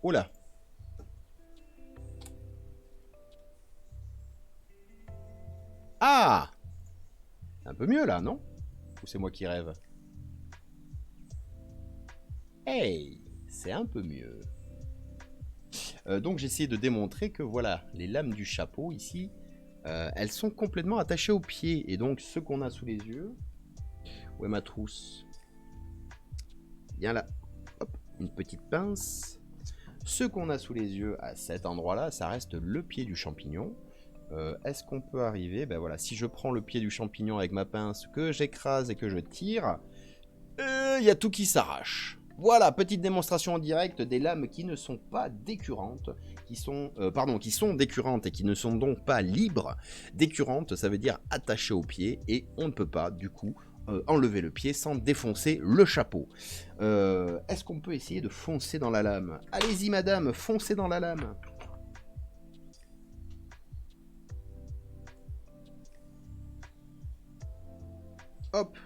Oh là. Ah! Un peu mieux là, non? Ou c'est moi qui rêve? Hey! C'est un peu mieux. Donc j'ai essayé de démontrer que voilà, les lames du chapeau ici, elles sont complètement attachées aux pieds. Et donc ce qu'on a sous les yeux... Où est ma trousse? Bien là. Hop, une petite pince. Ce qu'on a sous les yeux à cet endroit-là, ça reste le pied du champignon. Est-ce qu'on peut arriver? Ben voilà, si je prends le pied du champignon avec ma pince, que j'écrase et que je tire, y a tout qui s'arrache. Voilà, petite démonstration en direct des lames qui ne sont pas décurrentes, qui sont décurrentes et qui ne sont donc pas libres. Décurrentes, ça veut dire attachées au pied, et on ne peut pas, du coup, enlever le pied sans défoncer le chapeau. Est-ce qu'on peut essayer de foncer dans la lame? Allez-y madame, foncez dans la lame. Hop,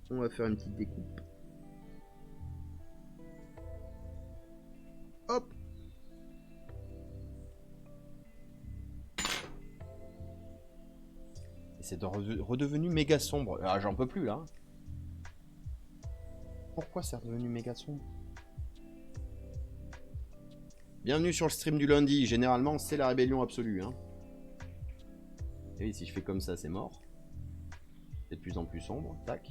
on va faire une petite découpe. Hop. Et c'est redevenu méga sombre. Ah, j'en peux plus là. Pourquoi c'est redevenu méga sombre? Bienvenue sur le stream du lundi. Généralement, c'est la rébellion absolue. Hein. Et si je fais comme ça, c'est mort. C'est de plus en plus sombre. Tac.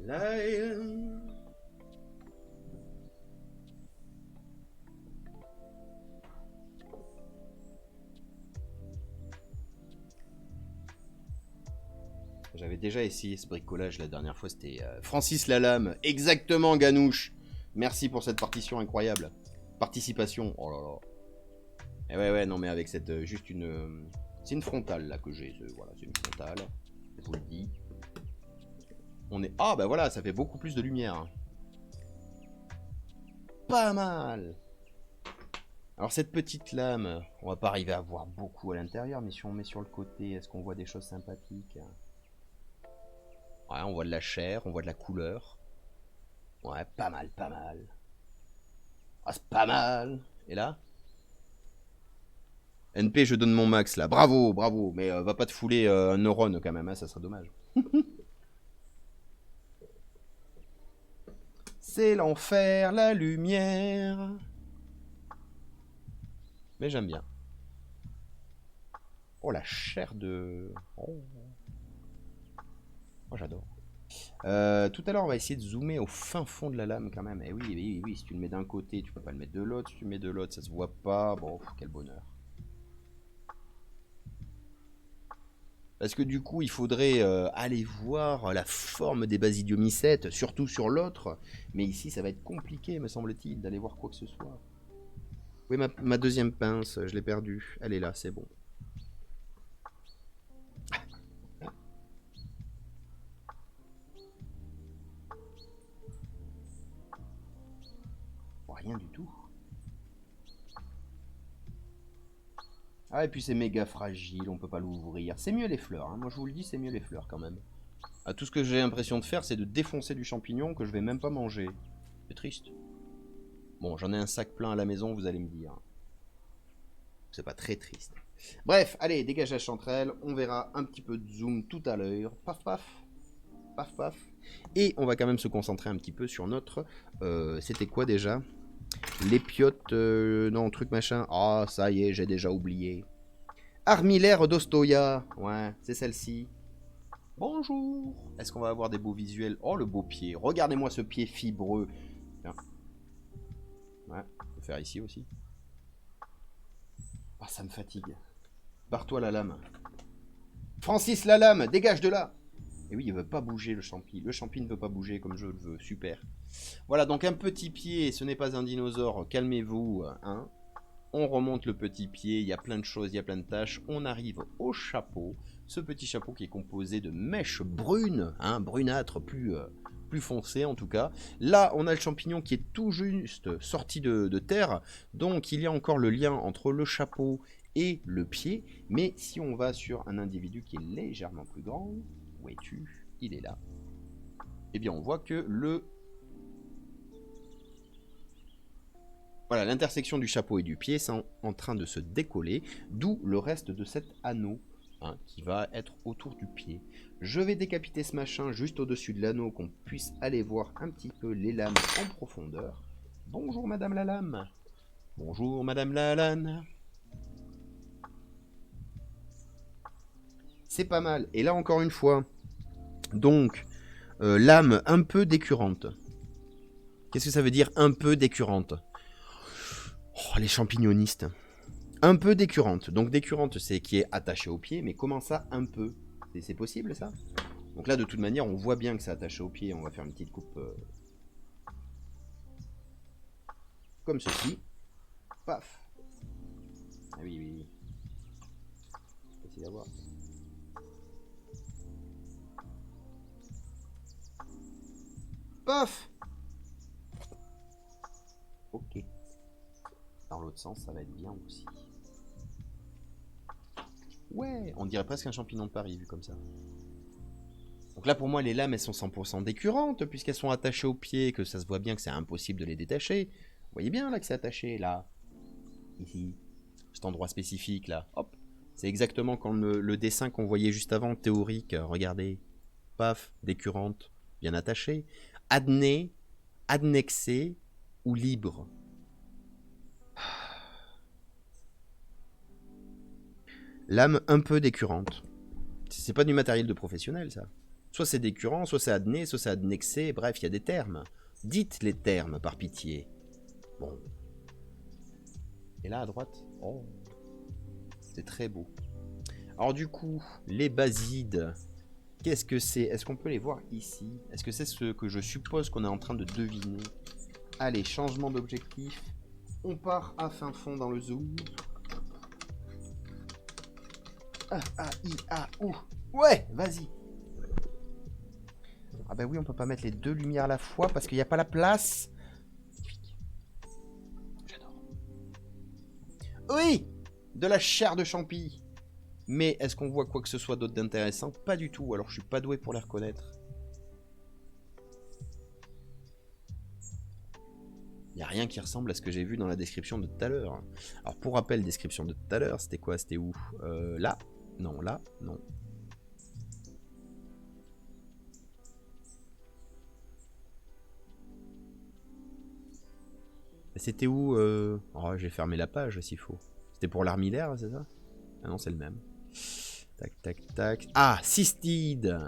Lion. J'avais déjà essayé ce bricolage la dernière fois, c'était Francis Lalame. Exactement, Ganouche. Merci pour cette partition incroyable. Participation. Oh là là. Et ouais, non, mais avec cette juste une... c'est une frontale là que j'ai. Voilà, c'est une frontale. Je vous le dis. On est... Ah, bah voilà, ça fait beaucoup plus de lumière. Pas mal. Alors cette petite lame, on va pas arriver à voir beaucoup à l'intérieur, mais si on met sur le côté, est-ce qu'on voit des choses sympathiques? Ouais, on voit de la chair, on voit de la couleur. Ouais, pas mal, pas mal. Ah, c'est pas mal. Et là? NP, je donne mon max là. Bravo, bravo. Mais va pas te fouler un neurone quand même, hein, ça serait dommage. C'est l'enfer, la lumière. Mais j'aime bien. Oh, la chair de... Oh, oh j'adore. Tout à l'heure, on va essayer de zoomer au fin fond de la lame quand même. Et oui, si tu le mets d'un côté, tu peux pas le mettre de l'autre. Si tu le mets de l'autre, ça se voit pas. Bon, quel bonheur. Parce que du coup, il faudrait aller voir la forme des basidiomycètes, surtout sur l'autre. Mais ici, ça va être compliqué, me semble-t-il, d'aller voir quoi que ce soit. Oui, ma deuxième pince, je l'ai perdue. Elle est là, c'est bon. Oh, rien du tout. Ah, et puis c'est méga fragile, on peut pas l'ouvrir. C'est mieux les fleurs, hein. Moi je vous le dis, c'est mieux les fleurs quand même. Ah, tout ce que j'ai l'impression de faire, c'est de défoncer du champignon que je vais même pas manger. C'est triste. Bon, j'en ai un sac plein à la maison, vous allez me dire. C'est pas très triste. Bref, allez, dégagage chanterelle. On verra un petit peu de zoom tout à l'heure. Paf, paf. Paf, paf. Et on va quand même se concentrer un petit peu sur notre... c'était quoi déjà? L'épiote... non, truc machin. Ah, ça y est, j'ai déjà oublié. Armillaire d'Ostoya. Ouais, c'est celle-ci. Bonjour. Est-ce qu'on va avoir des beaux visuels? Oh, le beau pied. Regardez-moi ce pied fibreux. Tiens. Ouais, on peut faire ici aussi. Ah, ça me fatigue. Barre-toi la lame. Francis la lame, dégage de là. Et oui, il veut pas bouger le champi. Le champi ne veut pas bouger comme je le veux. Super. Voilà, donc un petit pied, ce n'est pas un dinosaure. Calmez-vous, hein. On remonte le petit pied, il y a plein de choses, il y a plein de tâches. On arrive au chapeau. Ce petit chapeau qui est composé de mèches brunes, hein, brunâtres, plus foncées en tout cas. Là, on a le champignon qui est tout juste sorti de terre. Donc, il y a encore le lien entre le chapeau et le pied. Mais si on va sur un individu qui est légèrement plus grand, où es-tu? Il est là. Eh bien, on voit que voilà, l'intersection du chapeau et du pied sont en train de se décoller, d'où le reste de cet anneau hein, qui va être autour du pied. Je vais décapiter ce machin juste au-dessus de l'anneau, qu'on puisse aller voir un petit peu les lames en profondeur. Bonjour Madame la Lame. Bonjour Madame la Lane. C'est pas mal. Et là encore une fois, donc, lame un peu décurrente. Qu'est-ce que ça veut dire un peu décurrente? Oh, les champignonistes. Un peu décurrente. Donc décurrente, c'est qui est attaché au pied, mais comment ça, un peu? C'est possible, ça? Donc là, de toute manière, on voit bien que c'est attaché au pied. On va faire une petite coupe comme ceci. Paf. Ah oui, oui, oui. C'est facile à voir. Paf. Ok. Dans l'autre sens, ça va être bien aussi. Ouais, on dirait presque un champignon de Paris, vu comme ça. Donc là, pour moi, les lames, elles sont 100% décurrentes, puisqu'elles sont attachées au pied, que ça se voit bien que c'est impossible de les détacher. Vous voyez bien, là, que c'est attaché, là. Ici. Cet endroit spécifique, là. Hop. C'est exactement comme le dessin qu'on voyait juste avant, théorique. Regardez. Paf, décurrente, bien attachée. Adné, adnexé ou libre. Lame un peu décurrente. C'est pas du matériel de professionnel, ça. Soit c'est décurrent, soit c'est adné, soit c'est adnexé. Bref, il y a des termes. Dites les termes, par pitié. Bon. Et là, à droite, oh, c'est très beau. Alors du coup, les basides, qu'est-ce que c'est? Est-ce qu'on peut les voir ici? Est-ce que c'est ce que je suppose qu'on est en train de deviner? Allez, changement d'objectif. On part à fin fond dans le zoom. Ah, ah, i, ah, ouh. Ouais, vas-y. Ah bah oui, on peut pas mettre les deux lumières à la fois parce qu'il n'y a pas la place. J'adore. Oui, de la chair de champi. Mais est-ce qu'on voit quoi que ce soit d'autre d'intéressant? Pas du tout, alors je suis pas doué pour les reconnaître. Il n'y a rien qui ressemble à ce que j'ai vu dans la description de tout à l'heure. Alors pour rappel, description de tout à l'heure, c'était quoi? C'était où? Là? Non, là? Non. C'était où Oh, j'ai fermé la page s'il faut. C'était pour l'armillaire, c'est ça? Ah non, c'est le même. Tac, tac, tac. Ah, cystide.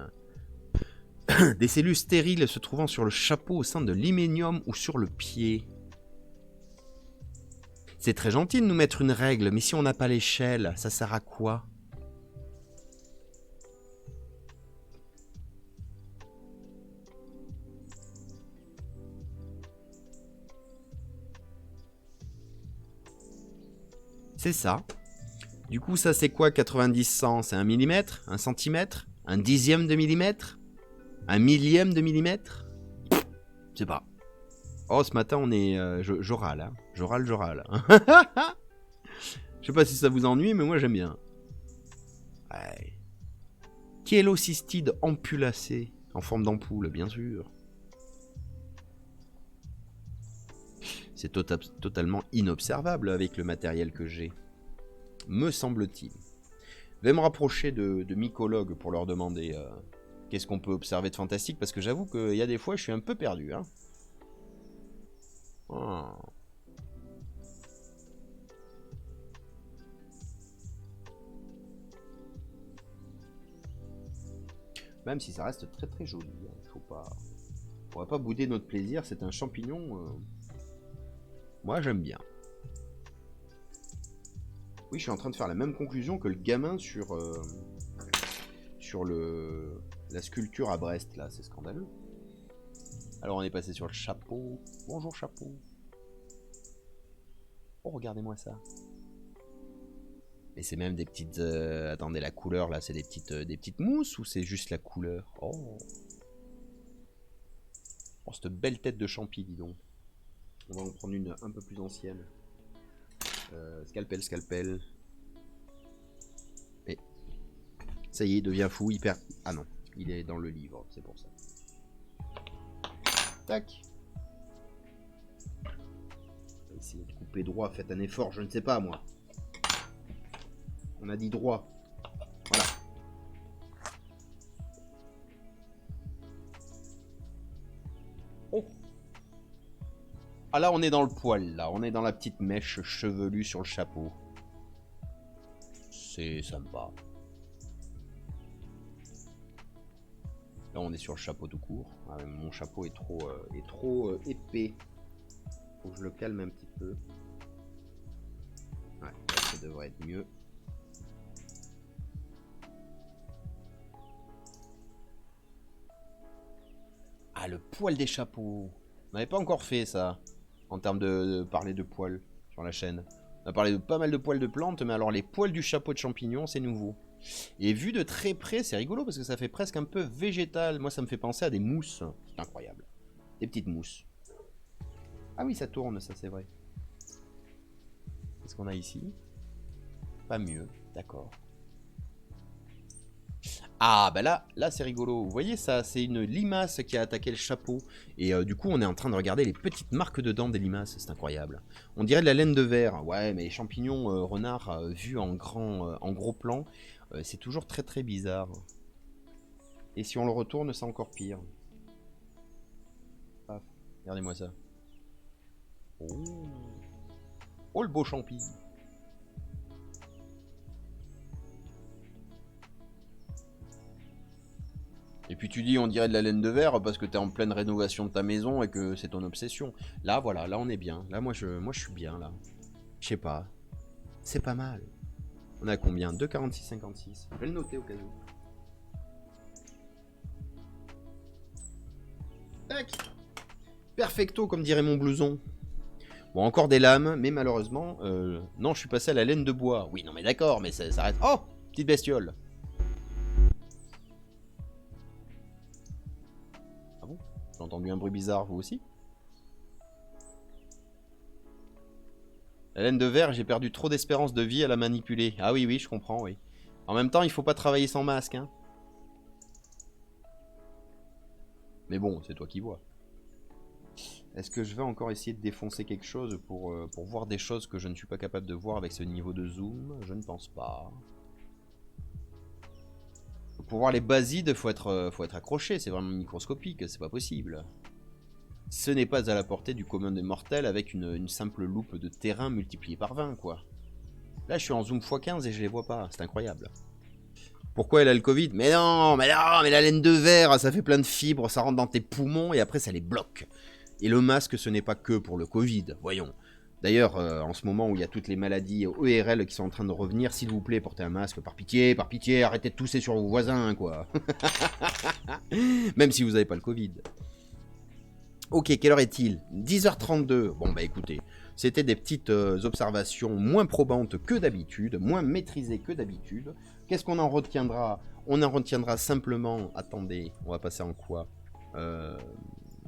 Des cellules stériles se trouvant sur le chapeau au sein de l'hyménium ou sur le pied. C'est très gentil de nous mettre une règle, mais si on n'a pas l'échelle, ça sert à quoi? C'est ça. Du coup, ça c'est quoi 90-100? C'est un millimètre? Un centimètre? Un dixième de millimètre? Un millième de millimètre? Je sais pas. Oh, ce matin, on est... je râle, hein. Je râle. Je sais pas si ça vous ennuie, mais moi j'aime bien. Ouais. Chélocystide ampulacé, en forme d'ampoule, bien sûr. C'est totalement inobservable avec le matériel que j'ai. Me semble-t-il. Je vais me rapprocher de mycologues pour leur demander qu'est-ce qu'on peut observer de fantastique, parce que j'avoue qu'il y a des fois, je suis un peu perdu. Hein. Oh. Même si ça reste très très joli. Hein. On va pas bouder notre plaisir, c'est un champignon. Moi, j'aime bien. Oui, je suis en train de faire la même conclusion que le gamin sur la sculpture à Brest, là. C'est scandaleux. Alors, on est passé sur le chapeau. Bonjour, chapeau. Oh, regardez-moi ça. Et c'est même des petites... attendez, la couleur, là, c'est des petites mousses ou c'est juste la couleur? Oh. Oh, cette belle tête de champi, dis donc. On va en prendre une un peu plus ancienne. Scalpel. Ça y est, il devient fou, il perd... Ah non, il est dans le livre, c'est pour ça. Tac. On va essayer de couper droit, faites un effort, je ne sais pas moi. On a dit droit. Voilà. Oh. Ah là, on est dans le poil, là. On est dans la petite mèche chevelue sur le chapeau. C'est sympa. Là, on est sur le chapeau tout court. Ah, mon chapeau est trop épais. Faut que je le calme un petit peu. Ouais, là, ça devrait être mieux. Ah, le poil des chapeaux. On n'avait pas encore fait ça, en termes de parler de poils sur la chaîne. On a parlé de pas mal de poils de plantes, mais alors les poils du chapeau de champignon, c'est nouveau. Et vu de très près, c'est rigolo parce que ça fait presque un peu végétal. Moi, ça me fait penser à des mousses. C'est incroyable. Des petites mousses. Ah oui, ça tourne, ça, c'est vrai. Qu'est-ce qu'on a ici? Pas mieux, d'accord. Ah, bah là c'est rigolo. Vous voyez ça, c'est une limace qui a attaqué le chapeau. Et du coup, on est en train de regarder les petites marques de dents des limaces. C'est incroyable. On dirait de la laine de verre. Ouais, mais les champignons renards vus en gros plan, c'est toujours très très bizarre. Et si on le retourne, c'est encore pire. Paf, regardez-moi ça. Oh. Oh, le beau champi. Et puis tu dis on dirait de la laine de verre parce que t'es en pleine rénovation de ta maison et que c'est ton obsession. Là voilà, là on est bien. Là moi je suis bien là. Je sais pas. C'est pas mal. On a combien? 2,46,56. Je vais le noter au cas où. Tac. Perfecto comme dirait mon blouson. Bon, encore des lames, mais malheureusement... non, je suis passé à la laine de bois. Oui, non mais d'accord, mais ça s'arrête... Oh, petite bestiole. Ah bon? J'ai entendu un bruit bizarre, vous aussi? La laine de verre, j'ai perdu trop d'espérance de vie à la manipuler. Ah oui, oui, je comprends, oui. En même temps, il faut pas travailler sans masque, hein. Mais bon, c'est toi qui vois. Est-ce que je vais encore essayer de défoncer quelque chose pour voir des choses que je ne suis pas capable de voir avec ce niveau de zoom? Je ne pense pas. Pour voir les basides, faut être accroché, c'est vraiment microscopique, c'est pas possible. Ce n'est pas à la portée du commun des mortels avec une simple loupe de terrain multipliée par 20, quoi. Là, je suis en zoom x15 et je les vois pas, c'est incroyable. Pourquoi elle a le Covid? Mais non, mais la laine de verre, ça fait plein de fibres, ça rentre dans tes poumons et après ça les bloque. Et le masque, ce n'est pas que pour le Covid, voyons. D'ailleurs, en ce moment où il y a toutes les maladies ORL qui sont en train de revenir, s'il vous plaît, portez un masque, par pitié, arrêtez de tousser sur vos voisins, quoi. Même si vous n'avez pas le Covid. Ok, quelle heure est-il? 10h32. Bon, bah écoutez, c'était des petites observations moins probantes que d'habitude, moins maîtrisées que d'habitude. Qu'est-ce qu'on en retiendra? On en retiendra simplement... Attendez, on va passer en quoi?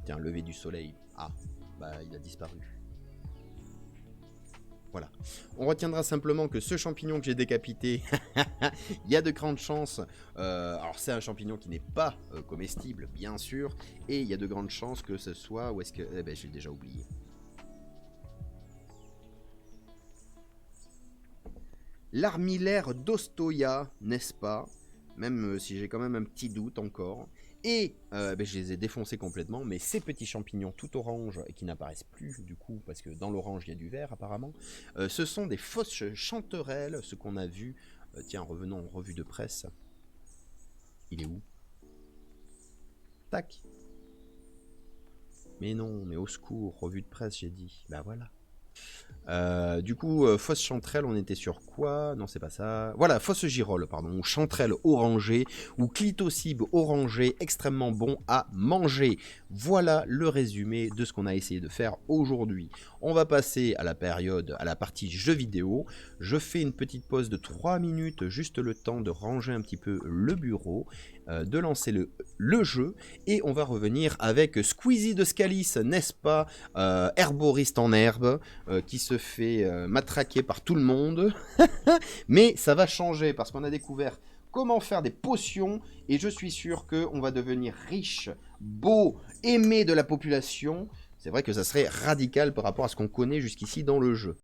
Tiens, lever du soleil. Ah, bah il a disparu. Voilà. On retiendra simplement que ce champignon que j'ai décapité, il y a de grandes chances... alors c'est un champignon qui n'est pas comestible, bien sûr, et il y a de grandes chances que ce soit... Où est-ce que... Eh ben, j'ai déjà oublié. L'armillaire d'Ostoya, n'est-ce pas? Même si j'ai quand même un petit doute encore. Et ben, je les ai défoncés complètement, mais ces petits champignons tout orange, et qui n'apparaissent plus du coup, parce que dans l'orange il y a du vert apparemment, ce sont des fausses chanterelles, ce qu'on a vu. Tiens, revenons en revue de presse. Il est où? Tac. Mais non, mais au secours, revue de presse j'ai dit. Bah voilà. Du coup, fausse chanterelle, on était sur quoi? Non, c'est pas ça. Voilà, fausse girole, pardon, ou chanterelle orangée, ou clitocybe orangé, extrêmement bon à manger. Voilà le résumé de ce qu'on a essayé de faire aujourd'hui. On va passer à la partie jeux vidéo. Je fais une petite pause de 3 minutes, juste le temps de ranger un petit peu le bureau, de lancer le jeu, et on va revenir avec Squeezie de Scalis, n'est-ce pas, herboriste en herbe, qui se fait matraquer par tout le monde, mais ça va changer, parce qu'on a découvert comment faire des potions, et je suis sûr qu'on va devenir riche, beau, aimé de la population. C'est vrai que ça serait radical par rapport à ce qu'on connaît jusqu'ici dans le jeu.